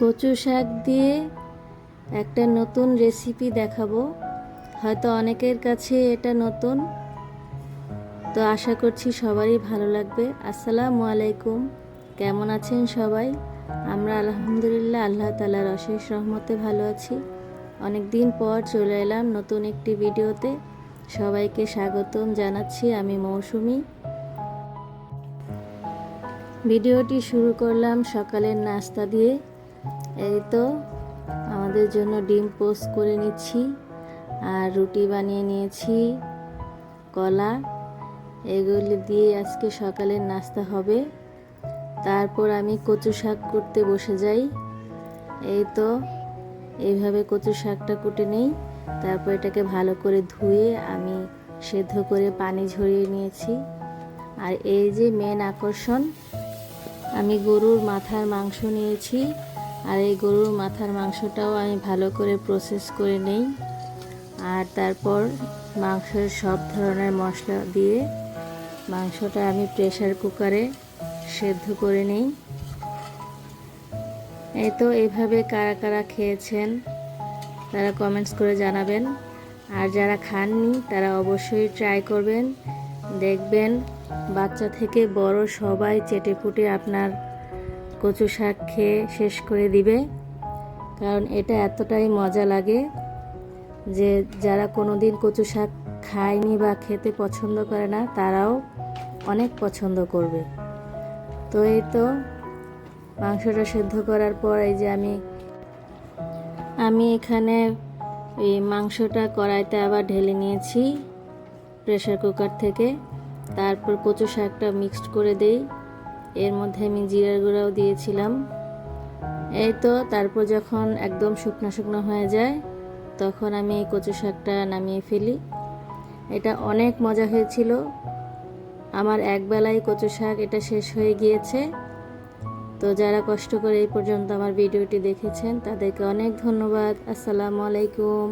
কচু শাক দিয়ে একটা নতুন রেসিপি দেখাবো। হয়তো অনেকের কাছে এটা নতুন, তো আশা করছি সবারই ভালো লাগবে। আসসালামু আলাইকুম, কেমন আছেন সবাই? আমরা আলহামদুলিল্লাহ আল্লাহ তাআলার অশেষ রহমতে ভালো আছি। অনেক দিন পর চলে এলাম নতুন একটি ভিডিওতে। সবাইকে স্বাগতম জানাচ্ছি, আমি মৌসুমি। ভিডিওটি শুরু করলাম সকালের নাস্তা দিয়ে। এই তো আমাদের জন্য ডিম পোস্ট করে নিচ্ছি, আর রুটি বানিয়ে নিয়েছি, কলা, এগুলি দিয়ে আজকে সকালের নাস্তা হবে। তারপর আমি কচু শাক কুটতে বসে যাই। এই তো এইভাবে কচু শাকটা কুটে নেই, তারপর এটাকে ভালো করে ধুয়ে আমি সেদ্ধ করে পানি ঝরিয়ে নিয়েছি। আর এই যে মেন আকর্ষণ, আমি গরুর মাথার মাংস নিয়েছি, আর এই গরুর মাথার মাংসটাও আমি ভালো করে প্রসেস করে নেই। আর তারপর মাংসের সব ধরনের মশলা দিয়ে মাংসটা আমি প্রেসার কুকারে সেদ্ধ করে নেই। এই তো এইভাবে কারা কারা খেয়েছেন তারা কমেন্টস করে জানাবেন, আর যারা খাননি তারা অবশ্যই ট্রাই করবেন। দেখবেন বাচ্চা থেকে বড় সবাই চেটেপুটে আপনার কচু শাক খেয়ে শেষ করে দিবে, কারণ এটা এতটাই মজা লাগে যে যারা কোনো দিন কচু শাক খায়নি বা খেতে পছন্দ করে না তারাও অনেক পছন্দ করবে। তো এই তো মাংসটা সেদ্ধ করার পর এই যে আমি এখানে এই মাংসটা কড়াইতে আবার ঢেলে নিয়েছি প্রেসার কুকার থেকে। তারপর কচু শাকটা মিক্সড করে দেই, এর মধ্যে আমি জিরার গুঁড়াও দিয়েছিলাম। এই তো তারপর যখন একদম শুকনো শুকনো হয়ে যায় তখন আমি এই কচু শাকটা নামিয়ে ফেলি। এটা অনেক মজা হয়েছিল, আমার একবেলায় কচু শাক এটা শেষ হয়ে গিয়েছে। তো যারা কষ্ট করে এই পর্যন্ত আমার ভিডিওটি দেখেছেন তাদেরকে অনেক ধন্যবাদ। আসসালামু আলাইকুম।